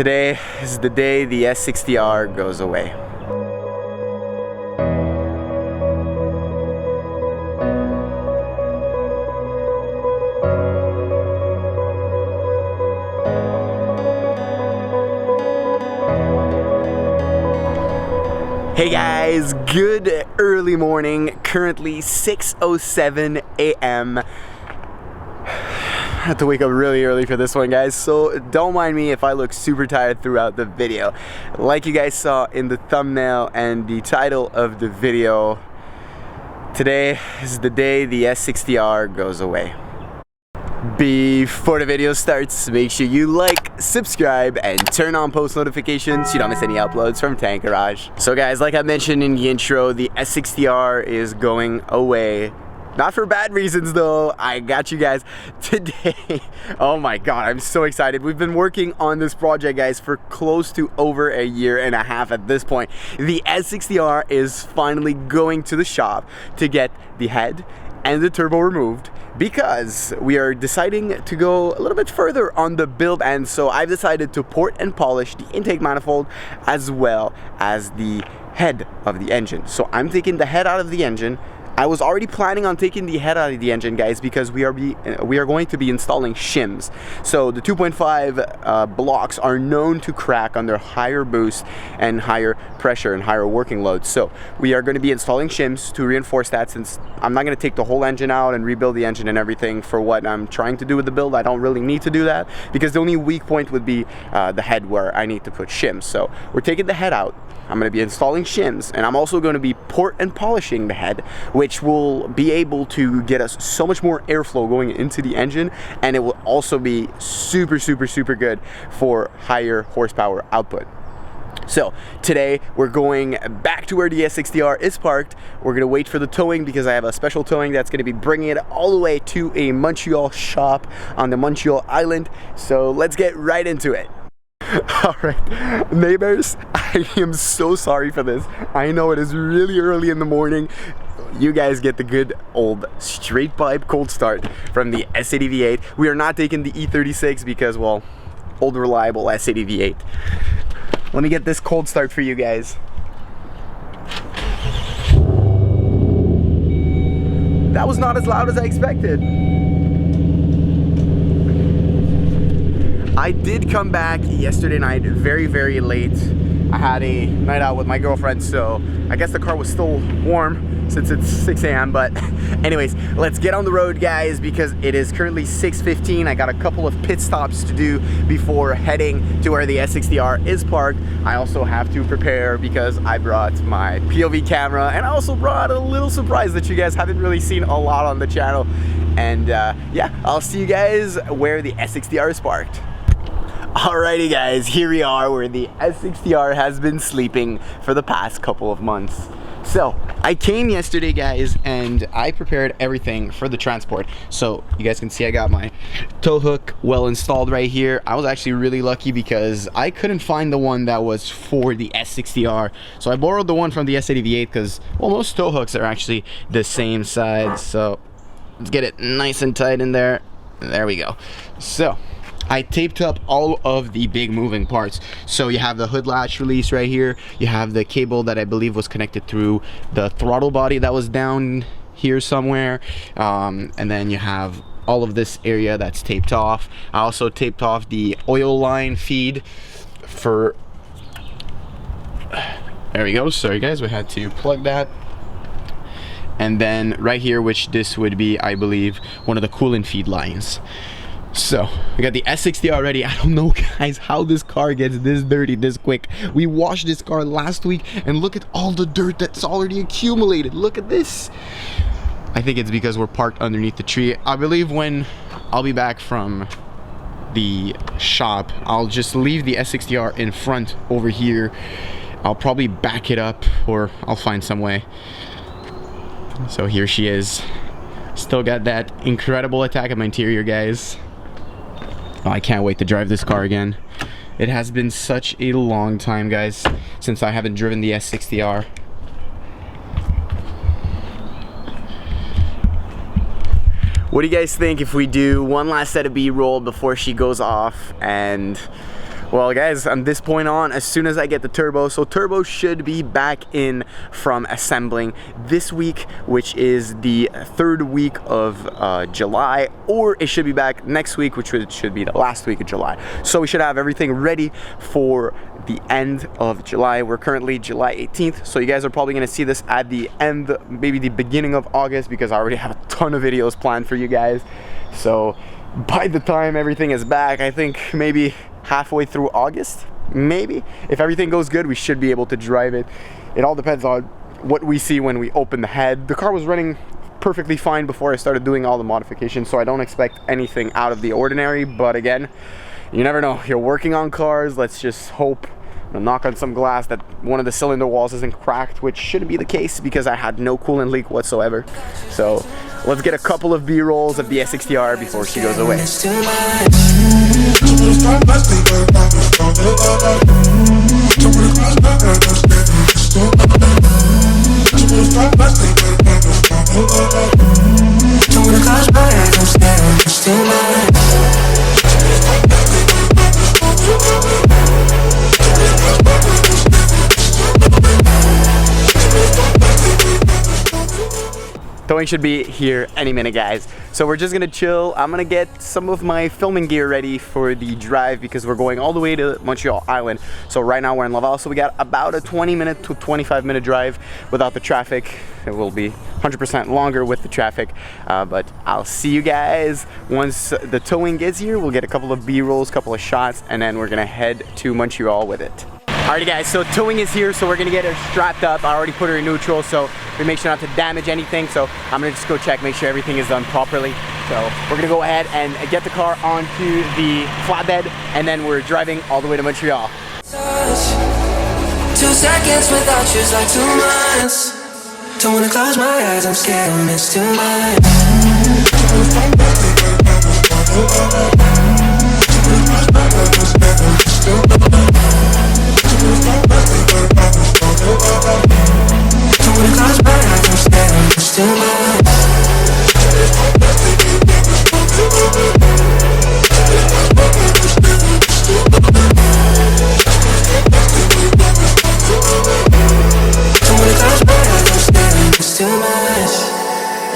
Today is the day the S60R goes away. Hey guys, good early morning. Currently 6:07 a.m. I had to wake up really early for this one, guys, so don't mind me if I look super tired throughout the video. Like you guys saw in the thumbnail and the title of the video, today is the day the S60R goes away. Before the video starts, make sure you like, subscribe, and turn on post notifications so you don't miss any uploads from Tank Garage. So guys, like I mentioned in the intro, the S60R is going away. Not for bad reasons though, I got you guys today. Oh my god, I'm so excited. We've been working on this project, guys, for close to over a year and a half at this point. The S60R is finally going to the shop to get the head and the turbo removed because we are deciding to go a little bit further on the build end. So I've decided to port and polish the intake manifold as well as the head of the engine. So I'm taking the head out of the engine. I was already planning on taking the head out of the engine, guys, because we are going to be installing shims. So the 2.5 blocks are known to crack under higher boost and higher pressure and higher working loads. So we are going to be installing shims to reinforce that, since I'm not going to take the whole engine out and rebuild the engine and everything for what I'm trying to do with the build. I don't really need to do that because the only weak point would be the head, where I need to put shims. So we're taking the head out. I'm going to be installing shims, and I'm also going to be port and polishing the head, which will be able to get us so much more airflow going into the engine, and it will also be super good for higher horsepower output. So today we're going back to where the S60R is parked. We're going to wait for the towing because I have a special towing that's going to be bringing it all the way to a Montreal shop on the Montreal Island. So let's get right into it. Alright, neighbors, I am so sorry for this. I know it is really early in the morning. You guys get the good old straight pipe cold start from the S80 V8. We are not taking the E36 because, well, old reliable S80 V8. Let me get this cold start for you guys. That was not as loud as I expected. I did come back yesterday night very late. I had a night out with my girlfriend, so I guess the car was still warm since it's 6 a.m. But anyways, let's get on the road, guys, because it is currently 6:15. I got a couple of pit stops to do before heading to where the S60R is parked. I also have to prepare because I brought my POV camera, and I also brought a little surprise that you guys haven't really seen a lot on the channel. And yeah, I'll see you guys where the S60R is parked. Alrighty guys, here we are where the S60R has been sleeping for the past couple of months. So I came yesterday, guys, and I prepared everything for the transport. So you guys can see I got my tow hook well installed right here. I was actually really lucky because I couldn't find the one that was for the S60R. So I borrowed the one from the S80 V8 because, well, most tow hooks are actually the same size. So let's get it nice and tight in there. There we go. So I taped up all of the big moving parts. So you have the hood latch release right here. You have the cable that I believe was connected through the throttle body that was down here somewhere. And then you have all of this area that's taped off. I also taped off the oil line feed for... There we go. Sorry guys, we had to plug that. And then right here, which this would be, I believe, one of the coolant feed lines. So we got the S60 already. I don't know, guys, how this car gets this dirty this quick. We washed this car last week, and look at all the dirt that's already accumulated. Look at this. I think it's because we're parked underneath the tree. I believe when I'll be back from the shop, I'll just leave the S60R in front over here. I'll probably back it up, or I'll find some way. So here she is. Still got that incredible attack of my interior, guys. Oh, I can't wait to drive this car again. It has been such a long time, guys, since I haven't driven the S60R. What do you guys think if we do one last set of B-roll before she goes off and Well guys, from this point on, as soon as I get the turbo, so turbo should be back in from assembling this week, which is the 3rd week of July, or it should be back next week, which should be the last week of July. So we should have everything ready for the end of July. We're currently July 18th, so you guys are probably going to see this at the end, maybe the beginning of August, because I already have a ton of videos planned for you guys. So by the time everything is back, I think maybe halfway through August, maybe. If everything goes good, we should be able to drive it. It all depends on what we see when we open the head. The car was running perfectly fine before I started doing all the modifications, so I don't expect anything out of the ordinary, but again, you never know. You're working on cars. Let's just hope, knock on some glass, that one of the cylinder walls isn't cracked, which shouldn't be the case because I had no coolant leak whatsoever. So let's get a couple of B-rolls of the S60R before she goes away. Towing should be here any minute, guys. So we're just gonna chill. I'm gonna get some of my filming gear ready for the drive because we're going all the way to Montreal Island. So right now we're in Laval, so we got about a 20-minute to 25-minute drive without the traffic. It will be 100% longer with the traffic, but I'll see you guys once the towing gets here. We'll get a couple of B-rolls, couple of shots, and then we're gonna head to Montreal with it. Alrighty guys, so towing is here, so we're gonna get her strapped up. I already put her in neutral, so we make sure not to damage anything. So I'm gonna just go check, make sure everything is done properly. So we're gonna go ahead and get the car onto the flatbed, and then we're driving all the way to Montreal. 2 seconds without you's like 2 months. Don't wanna close my eyes, I'm scared I'll miss too much.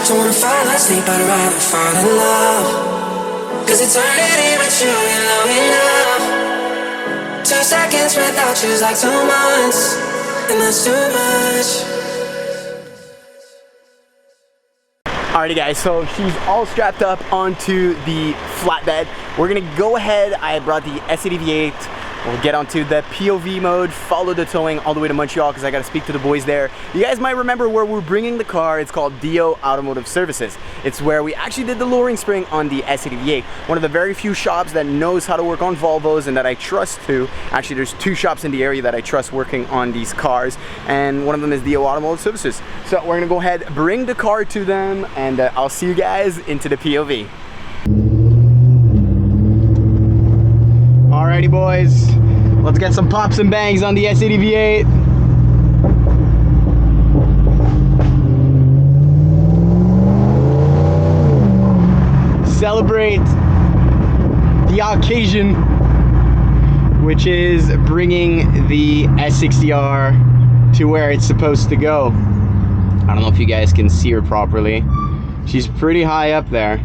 Don't wanna fall asleep, I'd rather fall in love. Cause eternity with you ain't long enough. 2 seconds without you's like 2 months, and that's too much. Alrighty guys, so she's all strapped up onto the flatbed. We're gonna go ahead, I brought the S80 V8. We'll get onto the POV mode, follow the towing all the way to Montreal because I gotta speak to the boys there. You guys might remember where we're bringing the car. It's called DO Automotive Services. It's where we actually did the lowering spring on the S80 V8. One of the very few shops that knows how to work on Volvos and that I trust to. Actually, there's 2 shops in the area that I trust working on these cars, and one of them is DO Automotive Services. So we're gonna go ahead, bring the car to them, and I'll see you guys into the POV. Alrighty boys, let's get some pops and bangs on the S80 V8. Celebrate the occasion, which is bringing the S60R to where it's supposed to go. I don't know if you guys can see her properly. She's pretty high up there.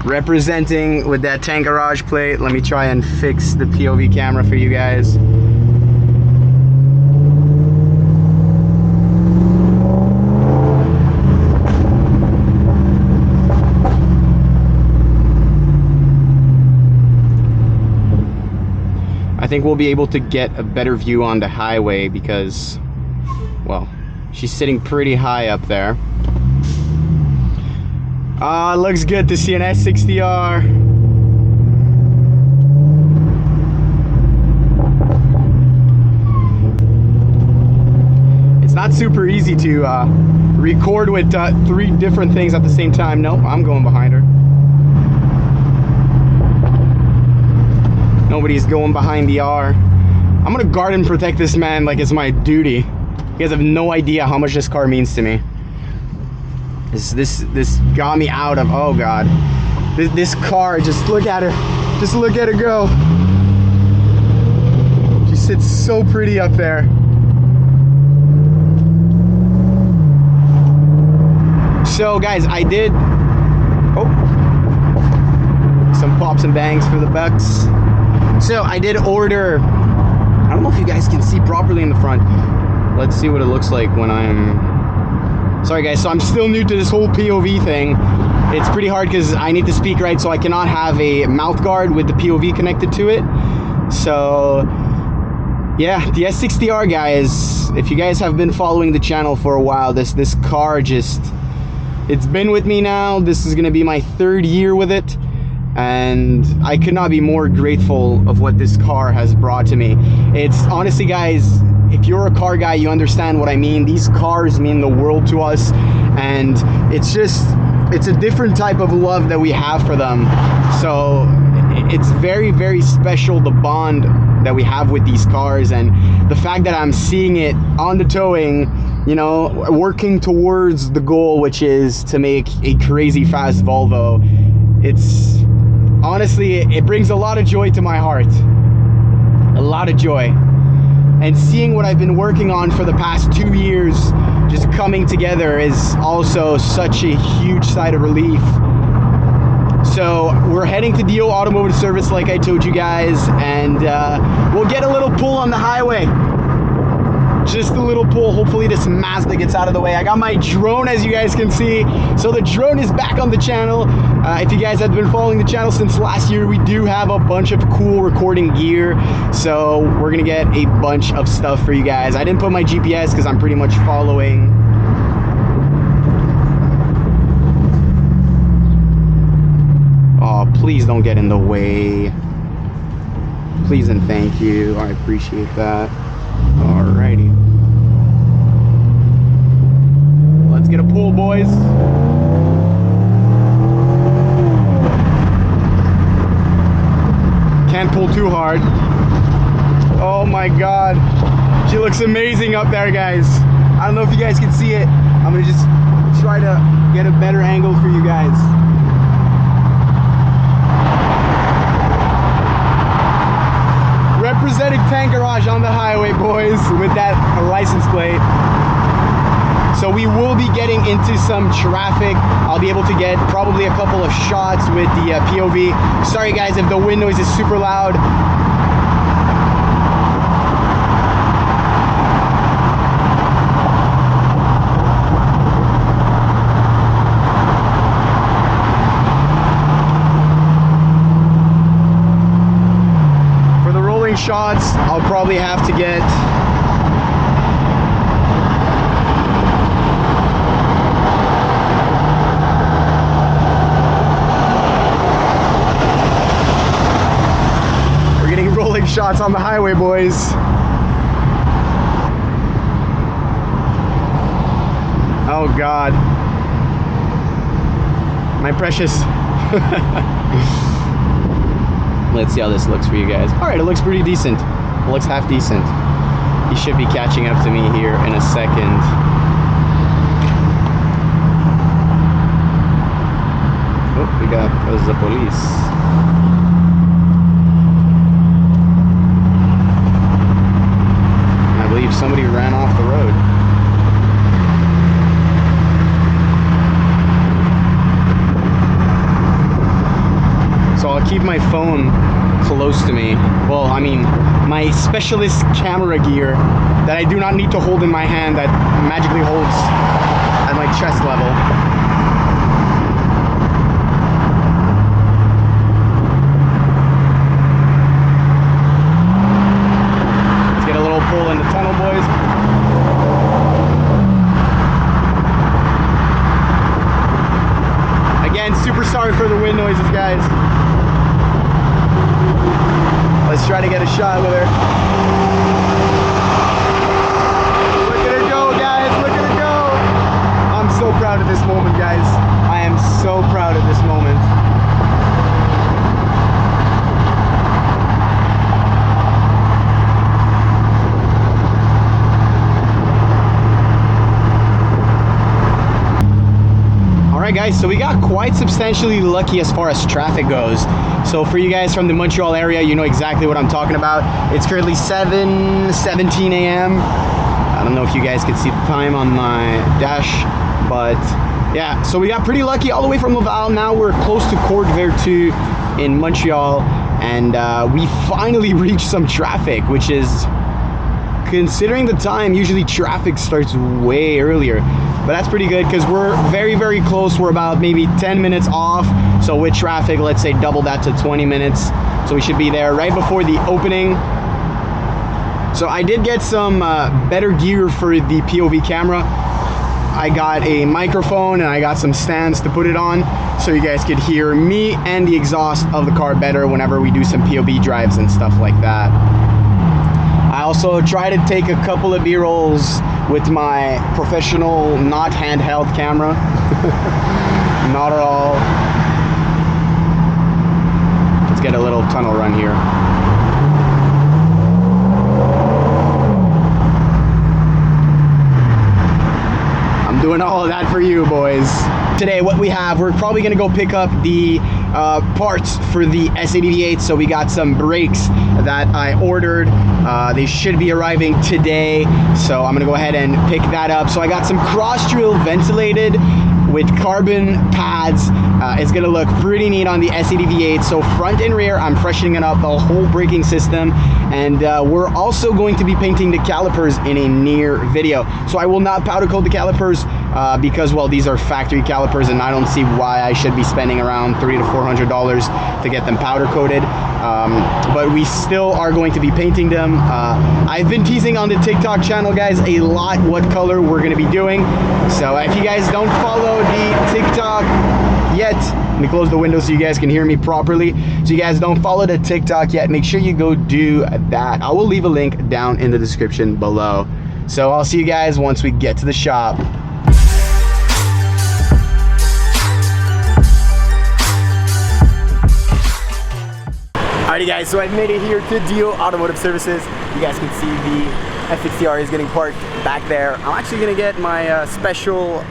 Representing with that tank garage plate. Let me try and fix the POV camera for you guys. I think we'll be able to get a better view on the highway because, well, she's sitting pretty high up there. Looks good to see an S60R. It's not super easy to record with 3 different things at the same time. Nope, I'm going behind her. Nobody's going behind the R. I'm gonna guard and protect this man like it's my duty. You guys have no idea how much this car means to me. This got me out of, oh god. This car, just look at her. Just look at her go. She sits so pretty up there. So guys, I did, some pops and bangs for the bucks. So I did order, I don't know if you guys can see properly in the front. Let's see what it looks like when I'm, sorry guys, so I'm still new to this whole POV thing. It's pretty hard because I need to speak right, so I cannot have a mouth guard with the POV connected to it. So yeah, the S60R guys, if you guys have been following the channel for a while, this car just, it's been with me now. This is gonna be my 3rd year with it, and I could not be more grateful of what this car has brought to me. It's honestly, guys, if you're a car guy, you understand what I mean. These cars mean the world to us, and it's just, it's a different type of love that we have for them. So it's very, very special, the bond that we have with these cars, and the fact that I'm seeing it on the towing, you know, working towards the goal, which is to make a crazy fast Volvo. It's honestly, it brings a lot of joy to my heart, a lot of joy. And seeing what I've been working on for the past 2 years just coming together is also such a huge sigh of relief. So we're heading to DO Automotive Service, like I told you guys, and we'll get a little pull on the highway. Just a little pull. Hopefully this Mazda gets out of the way. I got my drone, as you guys can see. So the drone is back on the channel. If you guys have been following the channel since last year, we do have a bunch of cool recording gear. So we're gonna get a bunch of stuff for you guys. I didn't put my GPS because I'm pretty much following. Oh, please don't get in the way. Please and thank you. I appreciate that. Alrighty. Let's get a pull, boys. Can't pull too hard. Oh my god. She looks amazing up there, guys. I don't know if you guys can see it. I'm gonna just try to get a better angle for you guys. Representing Tank Garage on the highway, boys, with that license plate. So we will be getting into some traffic. I'll be able to get probably a couple of shots with the POV. Sorry guys if the wind noise is super loud. Shots, I'll probably have to get we're getting rolling shots on the highway, boys. Oh god, my precious. Let's see how this looks for you guys. All right, it looks pretty decent. It looks half decent. He should be catching up to me here in a second. Oh, we got the police. I believe somebody ran off the road. So I'll keep my phone close to me. Well, I mean, my specialist camera gear that I do not need to hold in my hand, that magically holds at my chest level. Let's get a little pull in the tunnel, boys. Again, super sorry for the wind noises, guys. Let's try to get a shot with her. Look at her go, guys. Look at her go. I'm so proud of this moment, guys. I am so proud of this moment. Alright, guys. guys, so we got quite substantially lucky as far as traffic goes. So for you guys from the Montreal area, you know exactly what I'm talking about. It's currently 7:17 a.m. I don't know if you guys can see the time on my dash, but yeah, so we got pretty lucky all the way from Laval. Now we're close to Court Vertu in Montreal, and we finally reached some traffic, which is, considering the time, usually traffic starts way earlier, but that's pretty good because we're very close. We're about maybe 10 minutes off, so with traffic, let's say double that to 20 minutes, so we should be there right before the opening. So I did get some better gear for the POV camera. I got a microphone and I got some stands to put it on so you guys could hear me and the exhaust of the car better whenever we do some POV drives and stuff like that. I also try to take a couple of B-rolls with my professional, not handheld camera. Not at all. Let's get a little tunnel run here. Doing all of that for you boys. Today what we have, we're probably gonna go pick up the parts for the S80V8. So we got some brakes that I ordered. They should be arriving today, so I'm gonna go ahead and pick that up. So I got some cross drill ventilated with carbon pads. It's gonna look pretty neat on the S80V8. So front and rear, I'm freshening up the whole braking system, and we're also going to be painting the calipers in a near video. So I will not powder coat the calipers because, well, these are factory calipers, and I don't see why I should be spending around $300 to $400 to get them powder coated. But we still are going to be painting them. I've been teasing on the TikTok channel, guys, a lot what color we're gonna be doing. So if you guys don't follow the TikTok yet, let me close the window so you guys can hear me properly. So you guys don't follow the TikTok yet, make sure you go do that. I will leave a link down in the description below. So I'll see you guys once we get to the shop. Alrighty guys, so I've made it here to Dio Automotive Services. You guys can see the S60R is getting parked back there. I'm actually gonna get my special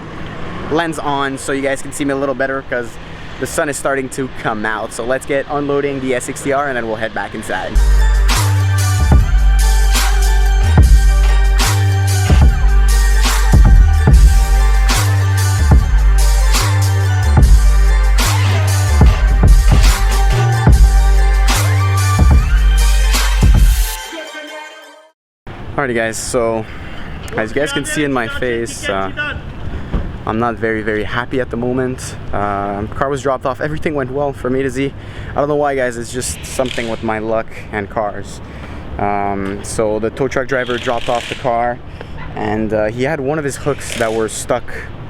lens on so you guys can see me a little better because the sun is starting to come out. So let's get unloading the S60R and then we'll head back inside. Alrighty guys, so as you guys can see in my face, I'm not very happy at the moment. Car was dropped off, everything went well from A to Z. I don't know why guys, it's just something with my luck and cars. So the tow truck driver dropped off the car, and he had one of his hooks that were stuck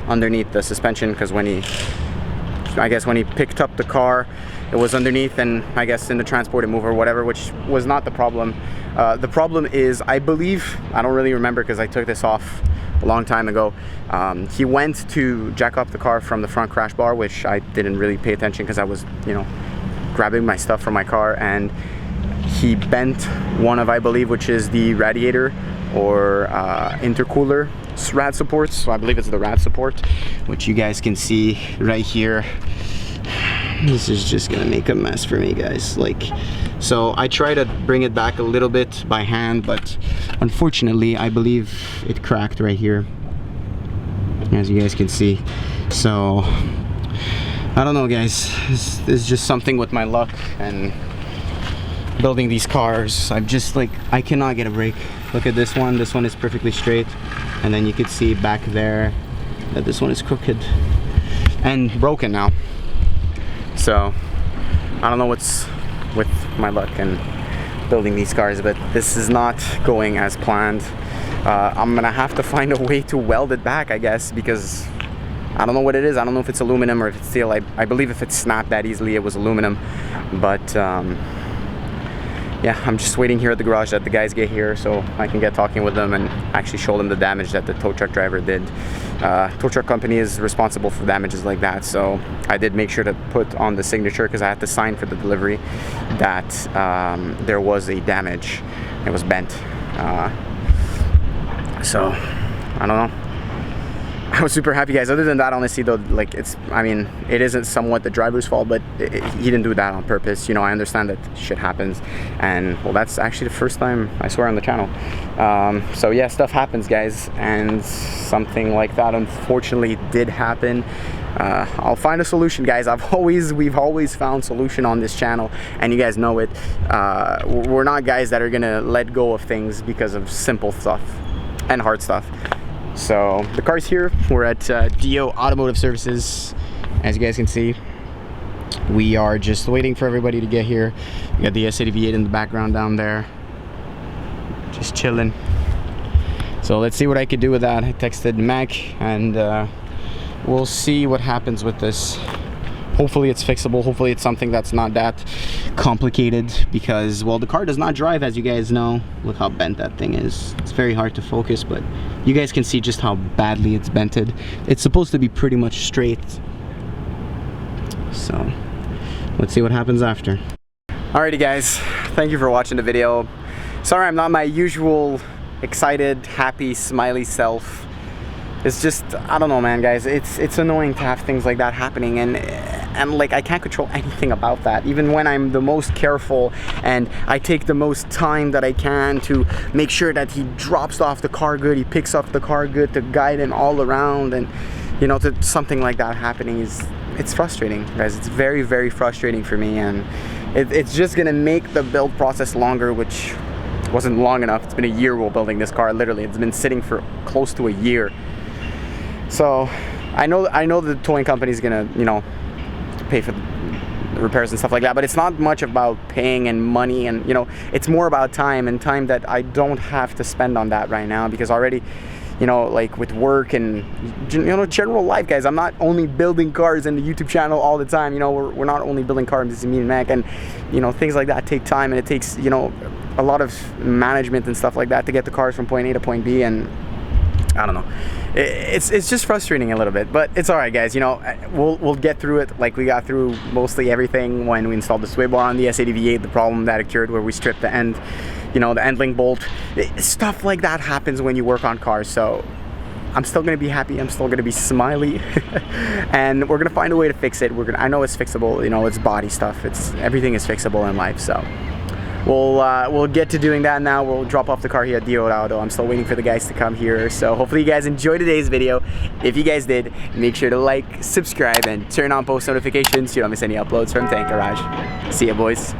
underneath the suspension because when he picked up the car, it was underneath, and I guess in the transport move or whatever, which was not the problem. The problem is, I believe, I don't really remember because I took this off a long time ago. He went to jack up the car from the front crash bar, which I didn't really pay attention because I was, you know, grabbing my stuff from my car, and he bent one of, I believe, which is the radiator or intercooler rad supports. So I believe it's the rad support, which you guys can see right here. This is just gonna make a mess for me, guys. So I try to bring it back a little bit by hand, but unfortunately I believe it cracked right here, as you guys can see. So I don't know guys, this is just something with my luck and building these cars. I'm just I cannot get a break. Look at this one is perfectly straight, and then you can see back there that this one is crooked and broken now. So I don't know what's with my luck and building these cars, but this is not going as planned. I'm gonna have to find a way to weld it back, I guess, because I don't know what it is. I don't know if it's aluminum or if it's steel. I believe if it snapped that easily, it was aluminum. But yeah, I'm just waiting here at the garage that the guys get here so I can get talking with them and actually show them the damage that the tow truck driver did. Tow truck company is responsible for damages like that, so I did make sure to put on the signature because I had to sign for the delivery that there was a damage. It was bent. So I don't know. I was super happy, guys. Other than that, honestly though, like I mean, it isn't somewhat the driver's fault, but he didn't do that on purpose. You know, I understand that shit happens, and well, that's actually the first time, I swear, on the channel. So yeah, stuff happens, guys, and something like that unfortunately did happen. I'll find a solution, guys. We've always found solution on this channel, and you guys know it. We're not guys that are gonna let go of things because of simple stuff and hard stuff. So the car's here. We're at DO Automotive Services. As you guys can see, we are just waiting for everybody to get here. We got the S80 V8 in the background down there, just chilling. So let's see what I could do with that. I texted Mac, and we'll see what happens with this. Hopefully it's fixable. Hopefully it's something that's not that complicated, because, well, the car does not drive, as you guys know. Look how bent that thing is. It's very hard to focus, but you guys can see just how badly it's bented. It's supposed to be pretty much straight. So let's see what happens after. Alrighty, guys, thank you for watching the video. Sorry I'm not my usual excited, happy, smiley self. It's just, I don't know, man, guys. It's annoying to have things like that happening, and like, I can't control anything about that. Even when I'm the most careful and I take the most time that I can to make sure that he drops off the car good, he picks up the car good, to guide him all around, and you know, to something like that happening it's frustrating, guys. It's very, very frustrating for me, and it's just gonna make the build process longer, which wasn't long enough. It's been a year while building this car. Literally, it's been sitting for close to a year. So I know the towing company is gonna, you know, pay for the repairs and stuff like that, but it's not much about paying and money, and you know, it's more about time, and time that I don't have to spend on that right now, because already, you know, like with work and, you know, general life, guys, I'm not only building cars in the YouTube channel all the time. You know, we're not only building cars, this is me and Mac, and you know, things like that take time, and it takes, you know, a lot of management and stuff like that to get the cars from point A to point B, and I don't know. It's just frustrating a little bit, but it's all right, guys. You know, we'll get through it, like we got through mostly everything when we installed the sway bar on the S80 V8. The problem that occurred where we stripped the end, you know, the end link bolt. Stuff like that happens when you work on cars. So I'm still gonna be happy. I'm still gonna be smiley, and we're gonna find a way to fix it. I know it's fixable. You know, it's body stuff. Everything is fixable in life. So we'll get to doing that now. We'll drop off the car here at DO Auto. I'm still waiting for the guys to come here. So hopefully you guys enjoyed today's video. If you guys did, make sure to like, subscribe, and turn on post notifications so you don't miss any uploads from Tank Garage. See ya, boys.